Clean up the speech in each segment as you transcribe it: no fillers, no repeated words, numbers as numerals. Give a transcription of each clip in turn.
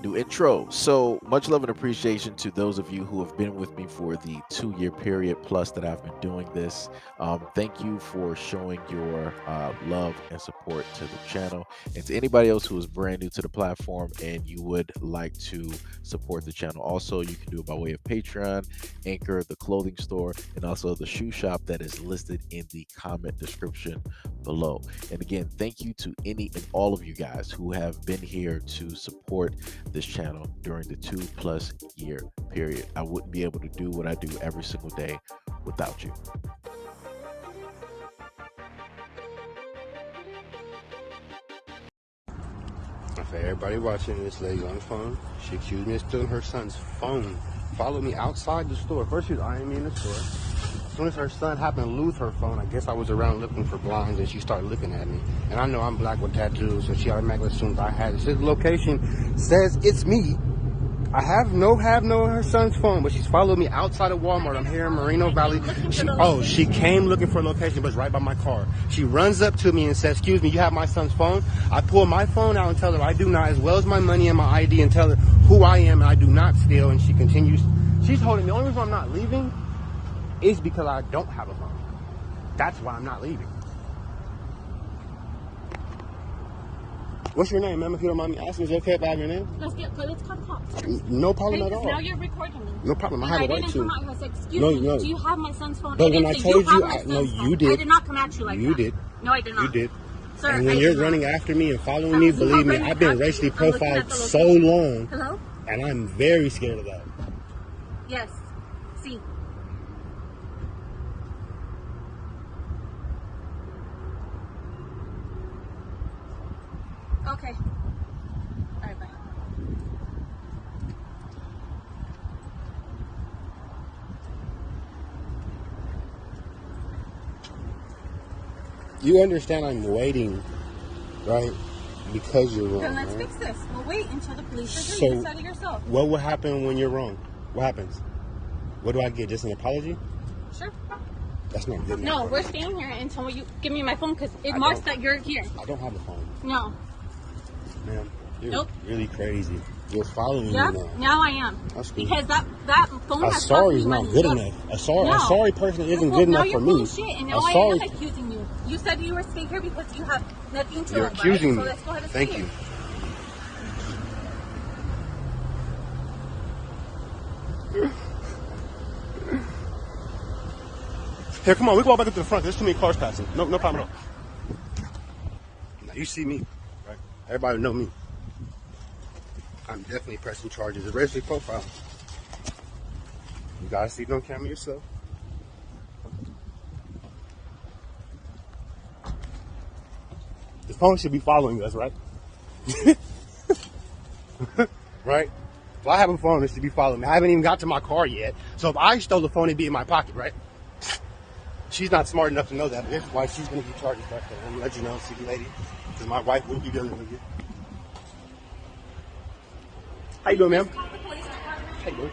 New intro. So much love and appreciation to those of you who have been with me for the 2 year period plus that I've been doing this. Thank you for showing your love and support to the channel. And to anybody else who is brand new to the platform and you would like to support the channel, also you can do it by way of Patreon, Anchor, the clothing store, and also the shoe shop that is listed in the comment description below. And again, thank you to any and all of you guys who have been here to support this channel during the 2+ year period. I wouldn't be able to do what I do every single day without you. For everybody watching, this lady on the phone. She accused me of stealing her son's phone. Followed me outside the store. First she was eyeing me in the store. As soon as her son happened to lose her phone, I guess I was around looking for blinds and she started looking at me. And I know I'm black with tattoos, so she automatically assumes I had it. Says the location says it's me. I have no her son's phone, but she's followed me outside of Walmart. I'm here in Moreno Valley. She came looking for a location, but it's right by my car. She runs up to me and says, "Excuse me, you have my son's phone?" I pull my phone out and tell her I do not, as well as my money and my ID, and tell her who I am and I do not steal. And she continues. She's holding me. The only reason I'm not leaving is because I don't have a phone. That's why I'm not leaving. What's your name, ma'am? If you don't mind me asking, is it okay if I have your name? Let's call the cops. No problem at all. Now you're recording me. No problem. I have a right to. Come out here and say, excuse me, do you have my son's phone? But when I told you, no, you did. I did not come at you like that. You did. No, I did not. You did. Sir, and when you're running after me and following me, believe me, I've been racially profiled so long. Hello? And I'm very scared of that. Yes. See. Okay. All right, bye. You understand I'm waiting, right? Because you're wrong. Then let's right? fix this. We'll wait until the police are So, you decide it yourself. What will happen when you're wrong? What happens? What do I get? Just an apology? Sure. That's not good enough. No, we're staying here until you give me my phone because it marks that you're here. I don't have a phone. No. Ma'am, you're Nope. really crazy. You're following Yeah, me now. now I am. That's good. Because that phone A has sorry is cost me not money. good Yes. enough. A sorry person isn't good now enough you're for full me. of shit, and now A I sorry. am accusing you. You said you were staying here because you have nothing to You're avoid, accusing so me. let's go ahead and Thank stay you. Here, come on. We can walk back up to the front. There's too many cars passing. No problem at all. Now, you see me, right? Everybody know me. I'm definitely pressing charges of racial profile. You guys see it on camera yourself. The phone should be following us, right? Right? If I have a phone, it should be following me. I haven't even got to my car yet. So if I stole the phone, it'd be in my pocket, right? She's not smart enough to know that. But that's why she's going to be charged back there. I'm going to let you know, see you lady. Because my wife will be dealing with you. How you doing, ma'am? How you doing?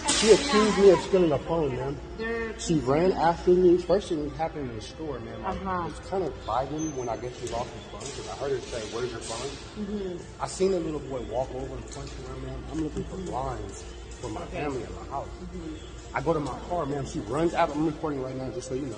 She accused me of stealing a phone, man. She ran after me. First thing that happened in the store, man. Like, it was kind of vibing when I guess she lost her phone. Because I heard her say, "Where's your phone?" I seen a little boy walk over and punch her, man. I'm looking for blinds for my family in my house. I go to my car, man. She runs after. I'm recording right now, just so you know.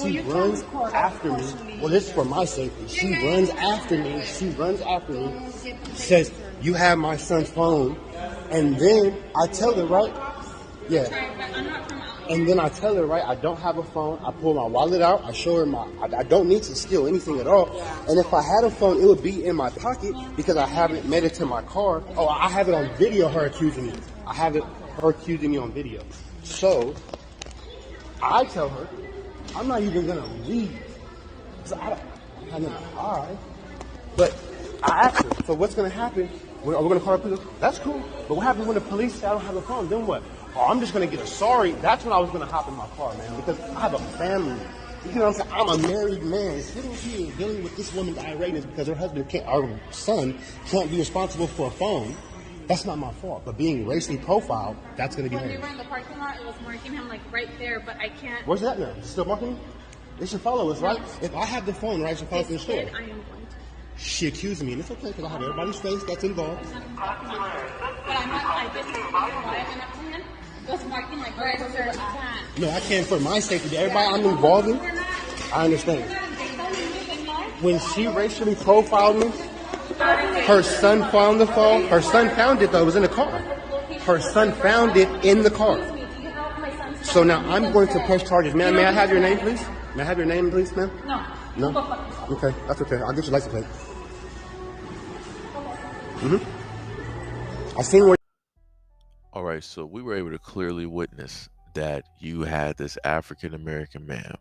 She runs after me. Well, this is for my safety. She runs after me. She runs after me. Says, "You have my son's phone." And then I tell her, right? Yeah. And then I tell her, right, I don't have a phone. I pull my wallet out. I show her I don't need to steal anything at all. And if I had a phone, it would be in my pocket because I haven't made it to my car. Oh, I have it on video, her accusing me. I have it, her accusing me on video. So I tell her, I'm not even going to leave. So I have nothing to hide. But I asked her, so what's going to happen? Are we going to call the police? That's cool. But what happens when the police say I don't have a phone? Then what? Oh, I'm just going to get a sorry. That's when I was going to hop in my car, man, because I have a family. You know what I'm saying? I'm a married man sitting here dealing with this woman's irateness because her husband can't, our son can't be responsible for a phone. That's not my fault. But being racially profiled, that's going to be When hers. we were in the parking lot, it was marking him like right there, but I can't. Where's that now? Is it still marking me? They should follow us, right? If I have the phone, right, it should follow us in the store. I am going to. She accused me, and it's okay because I have everybody's face that's involved. But I'm not, I didn't see why I'm not plan. Was marking like where you can't. No, I can't for my safety. Everybody I'm involved in, I understand. When she racially profiled me, her son found the phone. Her son found it though. It was in the car. Her son found it in the car. So now I'm going to press charges. Ma'am, may I have your name, please? May I have your name, please, ma'am? No. No? Okay, that's okay. I'll get your license plate. I seen where. All right, so we were able to clearly witness that you had this African American man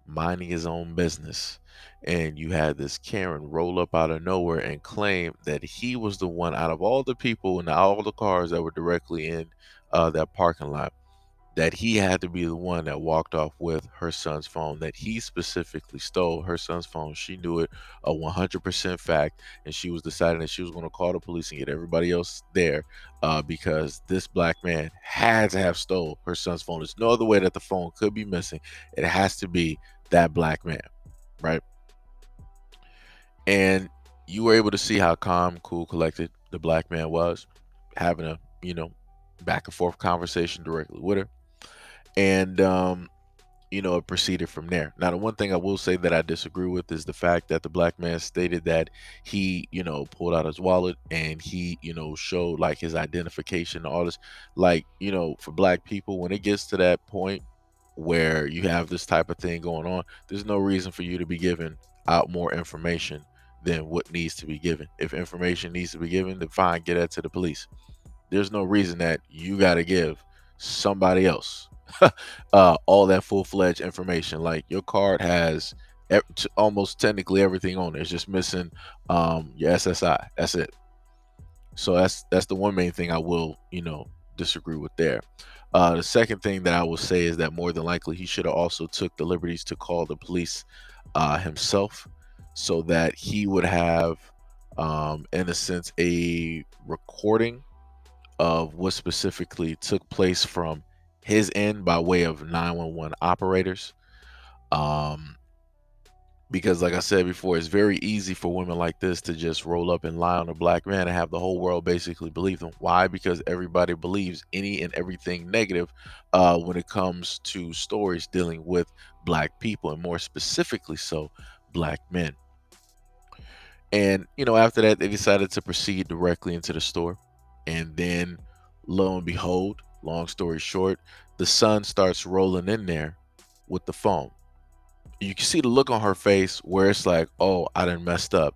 minding his own business, and you had this Karen roll up out of nowhere and claim that he was the one out of all the people and all the cars that were directly in that parking lot, that he had to be the one that walked off with her son's phone, that he specifically stole her son's phone. She knew it, a 100% fact, and she was deciding that she was going to call the police and get everybody else there because this black man had to have stole her son's phone. There's no other way that the phone could be missing. It has to be that black man, right? And you were able to see how calm, cool, collected the black man was, having a, back and forth conversation directly with her. And it proceeded from there. Now, the one thing I will say that I disagree with is the fact that the black man stated that he, pulled out his wallet and he, showed like his identification, all this. Like, for black people, when it gets to that point where you have this type of thing going on, there's no reason for you to be giving out more information than what needs to be given. If information needs to be given, then fine, get that to the police. There's no reason that you got to give somebody else all that full-fledged information. Like, your card has almost technically everything on it. It's just missing your SSI. That's it. So that's the one main thing I will disagree with there. The second thing that I will say is that more than likely he should have also took the liberties to call the police himself, so that he would have in a sense a recording of what specifically took place from his end by way of 911 operators. Because like I said before, it's very easy for women like this to just roll up and lie on a black man and have the whole world basically believe them. Why? Because everybody believes any and everything negative when it comes to stories dealing with black people, and more specifically so black men. And after that, they decided to proceed directly into the store. And then lo and behold, long story short, the son starts rolling in there with the phone. You can see the look on her face where it's like, oh, I done messed up.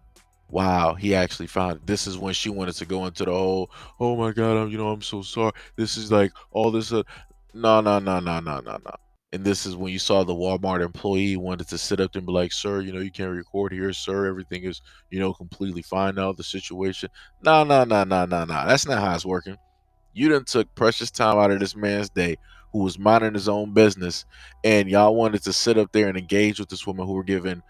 Wow, he actually found it. This is when she wanted to go into the whole, oh my God, I'm so sorry. This is like all this. No, no, no, no, no, no, no. And this is when you saw the Walmart employee wanted to sit up there and be like, sir, you can't record here, sir. Everything is, completely fine now, the situation. No, no, no, no, no, no. That's not how it's working. You done took precious time out of this man's day who was minding his own business, and y'all wanted to sit up there and engage with this woman who were given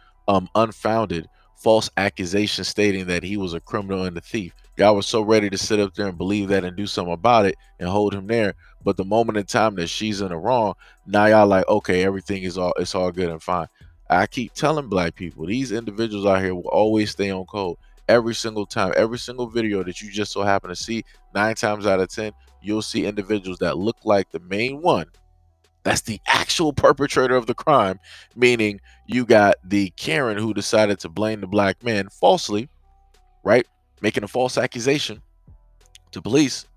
unfounded false accusations stating that he was a criminal and a thief. Y'all were so ready to sit up there and believe that and do something about it and hold him there. But the moment in time that she's in the wrong, now y'all like, okay, everything is it's all good and fine. I keep telling black people, these individuals out here will always stay on code. Every single time, every single video that you just so happen to see, 9 times out of 10, you'll see individuals that look like the main one. That's the actual perpetrator of the crime, meaning you got the Karen who decided to blame the black man falsely, right? Making a false accusation to police.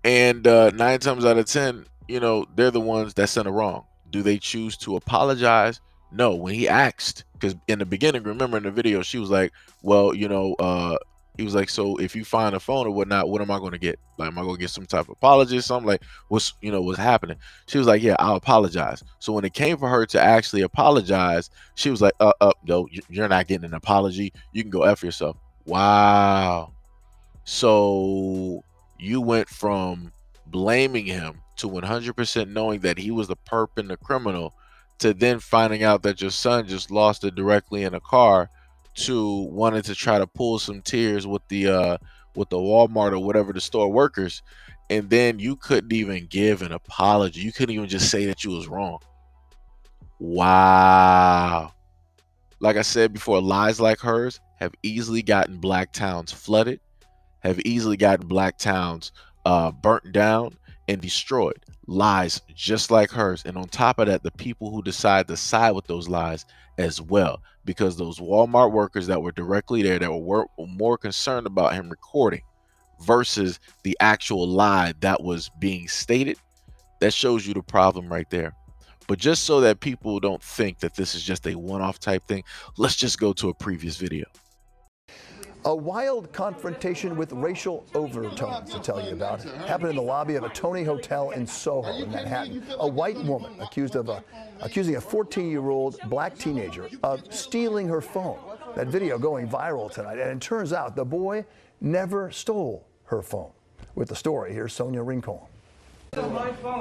And 9 times out of 10, they're the ones that's in the wrong. Do they choose to apologize? No. When he asked, because in the beginning, remember in the video, she was like, well, he was like, so if you find a phone or whatnot, what am I going to get? Like, am I going to get some type of apology or something? Like, what's happening? She was like, yeah, I'll apologize. So when it came for her to actually apologize, she was like, no, you're not getting an apology. You can go F yourself. Wow. So you went from blaming him to 100% knowing that he was the perp and the criminal, to then finding out that your son just lost it directly in a car, to wanting to try to pull some tears with the Walmart or whatever the store workers, and then you couldn't even give an apology. You couldn't even just say that you was wrong. Wow. Like I said before, lies like hers have easily gotten black towns flooded, have easily gotten black towns burnt down and destroyed. Lies just like hers. And on top of that, the people who decide to side with those lies as well. Because those Walmart workers that were directly there that were more concerned about him recording versus the actual lie that was being stated, that shows you the problem right there. But just so that people don't think that this is just a one-off type thing, let's just go to a previous video. A wild confrontation with racial overtones to tell you about happened in the lobby of a Tony Hotel in Soho in Manhattan. A white woman accusing a 14-year-old black teenager of stealing her phone. That video going viral tonight, and it turns out the boy never stole her phone. With the story, here's Sonia Rincon.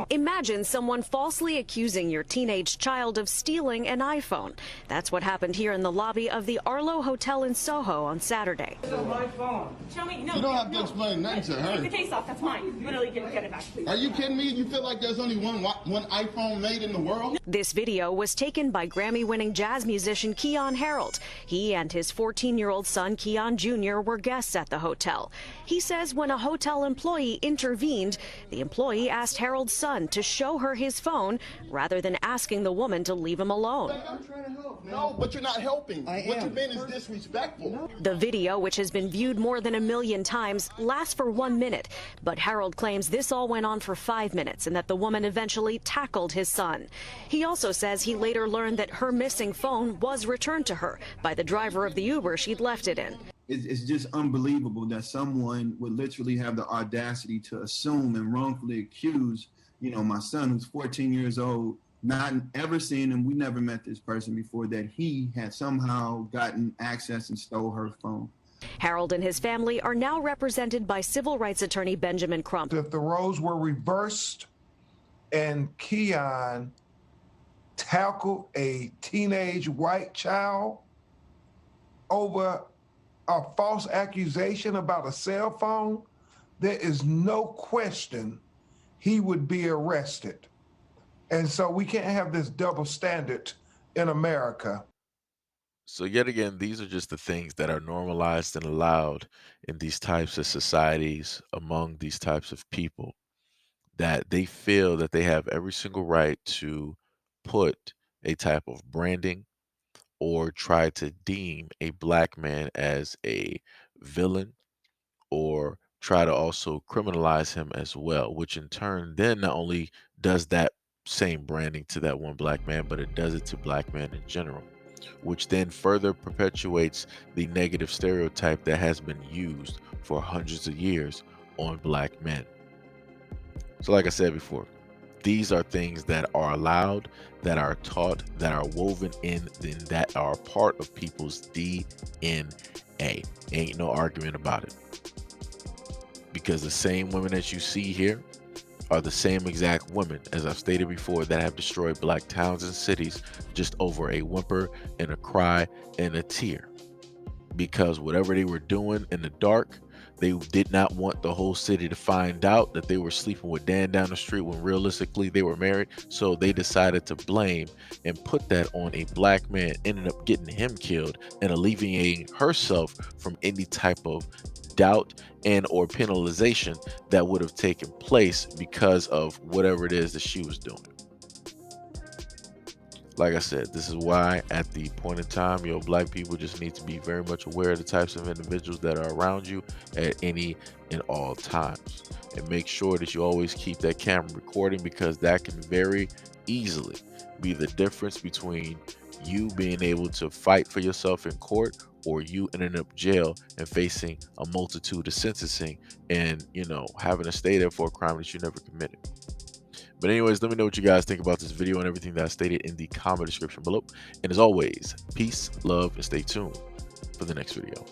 Imagine someone falsely accusing your teenage child of stealing an iPhone. That's what happened here in the lobby of the Arlo Hotel in Soho on Saturday. My phone. Show me. No, You don't have to explain nothing to her. Take the case off. That's mine. Literally, get it back, please. Are you kidding me? You feel like there's only one iPhone made in the world? This video was taken by Grammy-winning jazz musician Keon Harold. He and his 14-year-old son, Keon Jr., were guests at the hotel. He says when a hotel employee intervened, the employee asked Harold's son to show her his phone rather than asking the woman to leave him alone. I'm trying to help. No, but you're not helping. What you're being is disrespectful. The video, which has been viewed more than 1 million times, lasts for 1 minute. But Harold claims this all went on for 5 minutes and that the woman eventually tackled his son. He also says he later learned that her missing phone was returned to her by the driver of the Uber she'd left it in. It's just unbelievable that someone would literally have the audacity to assume and wrongfully accuse, my son who's 14 years old, not ever seen him, we never met this person before, that he had somehow gotten access and stole her phone. Harold and his family are now represented by civil rights attorney Benjamin Crump. If the roles were reversed and Keon tackled a teenage white child over a false accusation about a cell phone, there is no question he would be arrested. And so we can't have this double standard in America. So yet again, these are just the things that are normalized and allowed in these types of societies among these types of people, that they feel that they have every single right to put a type of branding or try to deem a black man as a villain, or try to also criminalize him as well, which in turn then not only does that same branding to that one black man, but it does it to black men in general, which then further perpetuates the negative stereotype that has been used for hundreds of years on black men. So like I said before, these are things that are allowed, that are taught, that are woven in, that are part of people's DNA. Ain't no argument about it. Because the same women that you see here are the same exact women, as I've stated before, that have destroyed black towns and cities just over a whimper and a cry and a tear. Because whatever they were doing in the dark, they did not want the whole city to find out that they were sleeping with Dan down the street when realistically they were married. So they decided to blame and put that on a black man, ended up getting him killed and alleviating herself from any type of doubt and or penalization that would have taken place because of whatever it is that she was doing. Like I said, this is why at the point in time, black people just need to be very much aware of the types of individuals that are around you at any and all times. And make sure that you always keep that camera recording, because that can very easily be the difference between you being able to fight for yourself in court or you ending up jail and facing a multitude of sentencing and, having to stay there for a crime that you never committed. But anyways, let me know what you guys think about this video and everything that I stated in the comment description below. And as always, peace, love, and stay tuned for the next video.